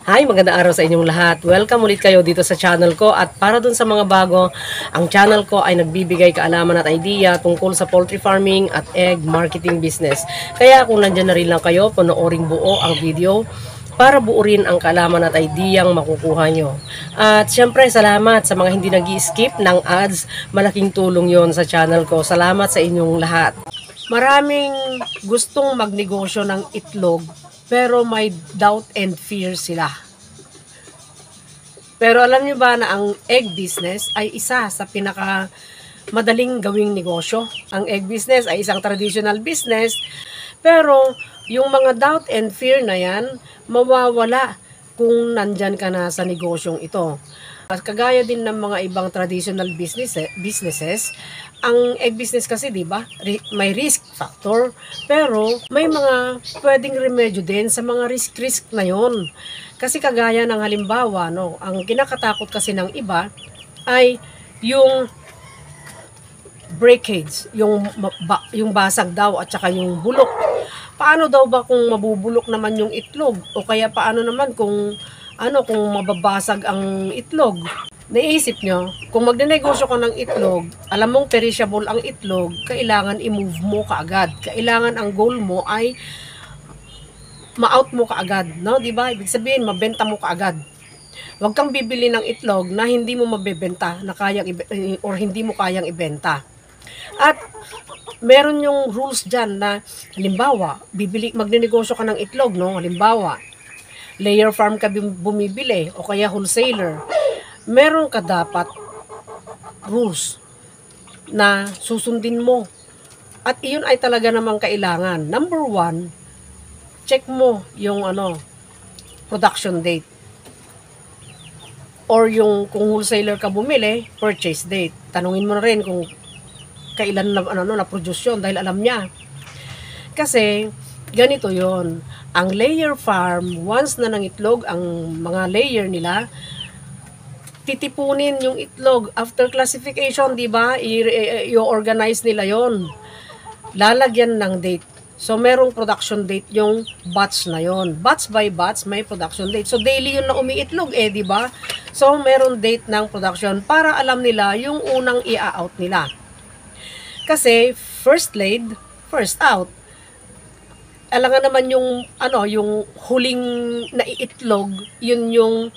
Hi, magandang araw sa inyong lahat. Welcome ulit kayo dito sa channel ko at para dun sa mga bago, ang channel ko ay nagbibigay kaalaman at idea tungkol sa poultry farming at egg marketing business. Kaya kung nandyan na rin lang kayo, panoorin buo ang video para buo rin ang kaalaman at ideyang makukuha nyo. At syempre, salamat sa mga hindi nag-skip ng ads. Malaking tulong yon sa channel ko. Salamat sa inyong lahat. Maraming gustong magnegosyo ng itlog pero may doubt and fear sila. Pero alam niyo ba na ang egg business ay isa sa pinaka madaling gawing negosyo? Ang egg business ay isang traditional business, pero yung mga doubt and fear na yan, mawawala kung nandyan ka na sa negosyong ito. At kagaya din ng mga ibang traditional businesses, ang egg business kasi, di ba, may risk factor, pero may mga pwedeng remedyo din sa mga risk na yon. Kasi kagaya ng halimbawa, no, ang kinakatakot kasi ng iba ay yung breakage, yung basag daw at saka yung bulok. Paano daw ba kung mabubulok naman yung itlog? O kaya paano naman kung mababasag ang itlog? Naisip nyo, kung magnenegosyo ka ng itlog, alam mong perishable ang itlog, kailangan i-move mo kaagad. Kailangan ang goal mo ay ma-out mo kaagad, no? 'Di ba? Ibig sabihin, mabenta mo kaagad. Huwag kang bibili ng itlog na hindi mo mabebenta, na or hindi mo kayang ibenta. At meron yung rules diyan na halimbawa, magnenegosyo ka ng itlog, no? Halimbawa, layer farm ka bumibili o kaya wholesaler. Meron ka dapat rules na susundin mo. At iyon ay talaga namang kailangan. Number 1, check mo yung production date. Or yung kung wholesaler ka bumili, purchase date. Tanungin mo na rin kung kailan na produce yun dahil alam niya. Kasi ganito yon. Ang layer farm, once na nangitlog ang mga layer nila, titipunin yung itlog after classification, di ba? I-organize nila yon. Lalagyan ng date. So merong production date yung batch na yon. Batch by batch may production date. So daily yun na umiitlog di ba? So meron date ng production para alam nila yung unang i-out nila. Kasi first laid, first out. Alangan naman yung yung huling naiitlog, yun yung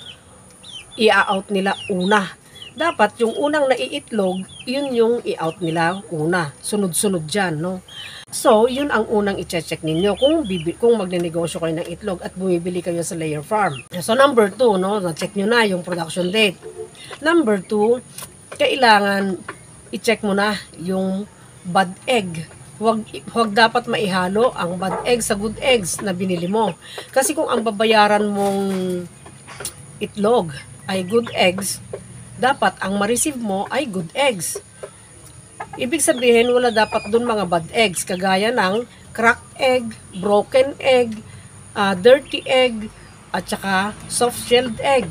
i-out nila una. Dapat yung unang naiitlog, yun yung i-out nila una. Sunod-sunod dyan, no? So, yun ang unang i-check ninyo kung magnenegosyo kayo ng itlog at bumibili kayo sa layer farm. So, number 2, no? Na-check nyo na yung production date. Number 2, kailangan i-check mo na yung bad egg. Huwag dapat maihalo ang bad egg sa good eggs na binili mo. Kasi kung ang babayaran mong itlog ay good eggs, dapat ang ma-receive mo ay good eggs. Ibig sabihin, wala dapat dun mga bad eggs, kagaya ng cracked egg, broken egg, dirty egg, at saka soft-shelled egg.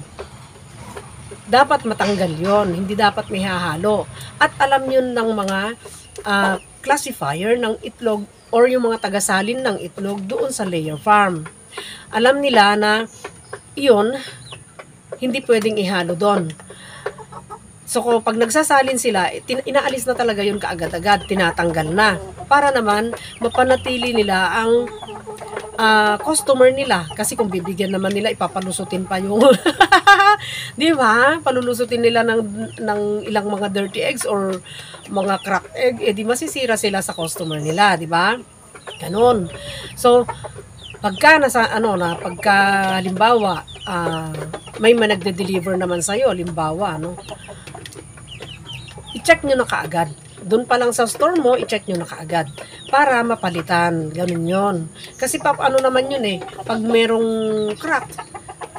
Dapat matanggal yon, hindi dapat may hahalo. At alam yun ng mga classifier ng itlog or yung mga tagasalin ng itlog doon sa layer farm. Alam nila na iyon, hindi pwedeng ihalo doon. So, pag nagsasalin sila, inaalis na talaga yun kaagad-agad, tinatanggal na. Para naman, mapanatili nila ang customer nila. Kasi kung bibigyan naman nila, ipapalusutin pa yung, di ba? Palulusutin nila ng ilang mga dirty eggs or mga cracked egg, di masisira sila sa customer nila, di ba? Ganon. So, pagka halimbawa, may managde-deliver naman sa'yo, halimbawa, no? I-check nyo na kaagad. Doon pa lang sa store mo, i-check nyo na kaagad. Para mapalitan. Ganun yon. Kasi naman yun pag merong crack,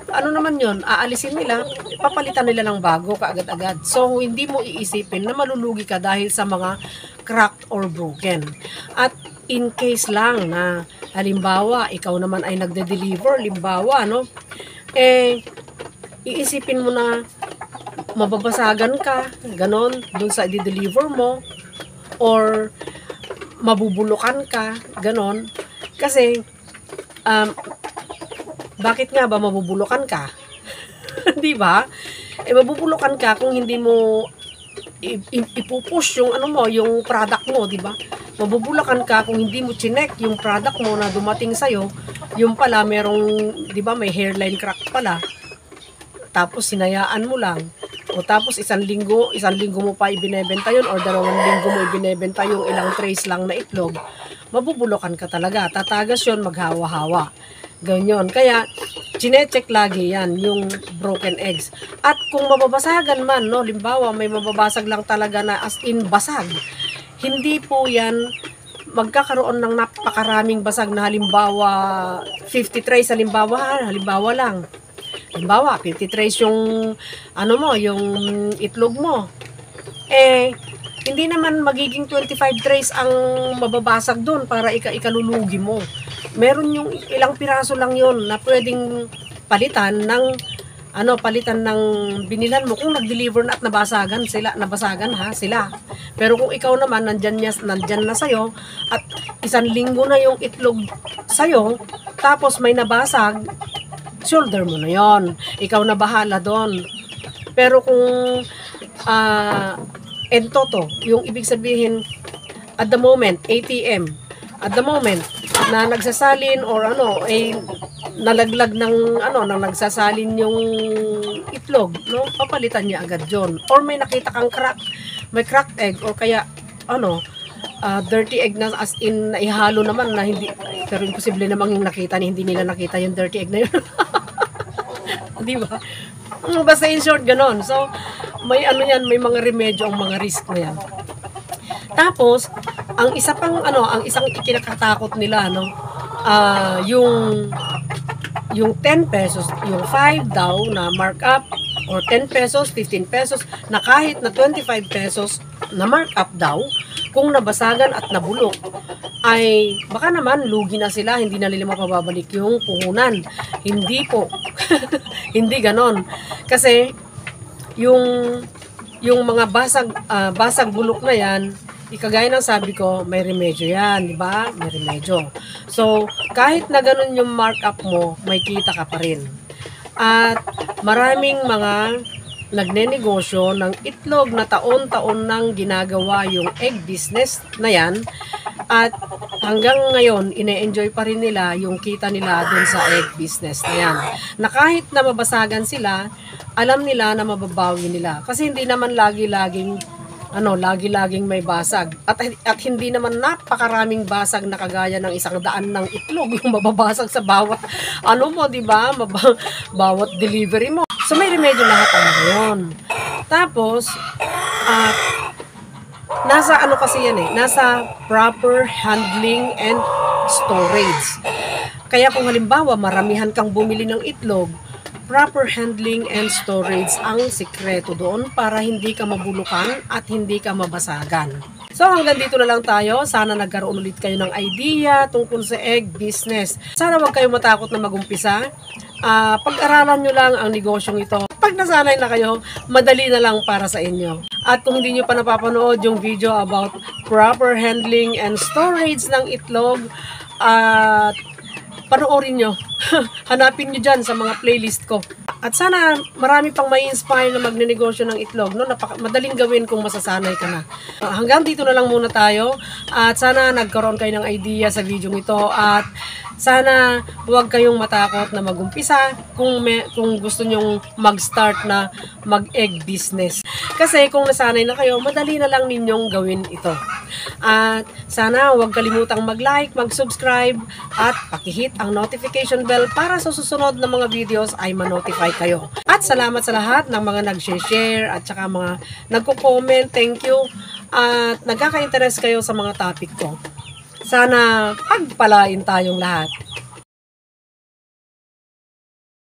naman yun, aalisin nila, papalitan nila ng bago kaagad-agad. So, hindi mo iisipin na malulugi ka dahil sa mga cracked or broken. At in case lang na, halimbawa, ikaw naman ay nagde-deliver, halimbawa, no? Iisipin mo na mababasagan ka, ganon, dun sa i-deliver mo, or mabubulukan ka, ganon. Kasi, Bakit nga ba mabubulukan ka? 'Di ba? Mabubulukan ka kung hindi mo ipupush yung yung product mo, 'di ba? Mabubulukan ka kung hindi mo chinek yung product mo na dumating sa yung pala merong, 'di ba, may hairline crack pala. Tapos sinayaan mo lang. O tapos isang linggo mo pa ibinebenta yun or 2 linggo mo ibinebenta yung ilang trays lang na itlog, mabubulukan ka talaga. Tatagas yun, maghawa-hawa. Ganyan. Kaya, chinecheck lagi yan, yung broken eggs. At kung mababasagan man, no, limbawa, may mababasag lang talaga na as in basag, hindi po yan magkakaroon ng napakaraming basag na halimbawa 50 trays, halimbawa lang. Halimbawa, 50 trays yung yung itlog mo. Hindi naman magiging 25 trays ang mababasag doon para ikalulugi mo. Meron yung ilang piraso lang yon na pwedeng palitan ng binilan mo kung nag-deliver na at nabasagan sila. Pero kung ikaw naman nandyan na sa'yo at 1 linggo na yung itlog sa'yo, tapos may nabasag, shoulder mo na yon. Ikaw na bahala doon. Pero kung entoto, yung ibig sabihin at the moment, ATM, at the moment na nagsasalin or nalaglag nang nagsasalin yung itlog, no? Papalitan niya agad yon. Or may nakita kang may cracked egg or kaya dirty egg na as in naihalo naman na hindi, pero imposible namang hindi nila nakita yung dirty egg na yun. Di ba? Basta in short, ganon. So, may may mga remedyo ang mga risk na yan. Tapos, ang isang ikinakatakot nila, yung 10 pesos, yung 5 daw na markup, or 10 pesos, 15 pesos, na kahit na 25 pesos na markup daw, kung nabasagan at nabulok, ay baka naman lugi na sila, hindi na nila mapababalik yung puhunan. Hindi po. Hindi ganon. Kasi yung mga basag bulok na yan, ikagaya ng sabi ko, may remedyo yan, di ba? May remedyo. So, kahit na ganon yung markup mo, may kita ka pa rin. At maraming mga nagnenegosyo ng itlog na taon-taon nang ginagawa yung egg business na yan, at hanggang ngayon ine-enjoy pa rin nila yung kita nila dun sa egg business na yan, na kahit na mabasagan sila, alam nila na mababawi nila kasi hindi naman lagi-laging may basag at hindi naman napakaraming basag na kagaya ng 100 ng itlog yung mababasag sa bawat di ba, bawat delivery mo. So may remedyo lahat ang ngayon. Tapos nasa kasi yan nasa proper handling and storage. Kaya kung halimbawa maramihan kang bumili ng itlog, proper handling and storage ang sikreto doon para hindi ka mabulukan at hindi ka mabasagan. So hanggang dito na lang tayo. Sana nagkaroon ulit kayo ng idea tungkol sa egg business. Sana wag kayo matakot na magumpisa. Pag-aralan nyo lang ang negosyong ito. Pag nasanay na kayo, madali na lang para sa inyo. At kung hindi nyo pa napapanood yung video about proper handling and storage ng itlog, panoorin nyo. Hanapin nyo dyan sa mga playlist ko. At sana marami pang may inspire na magnenegosyo ng itlog. Madaling gawin kung masasanay ka na. Hanggang dito na lang muna tayo. At sana nagkaroon kayo ng idea sa video ito. At sana huwag kayong matakot na magumpisa kung gusto nyong mag-start na mag-egg business. Kasi kung nasanay na kayo, madali na lang ninyong gawin ito. At sana huwag kalimutang mag-like, mag-subscribe, at pakihit ang notification bell para sa susunod na mga videos ay ma-notify kayo. At salamat sa lahat ng mga nag-share at saka mga nagko-comment. Thank you. At nagkaka-interest kayo sa mga topic ko. Sana pagpalain tayong lahat.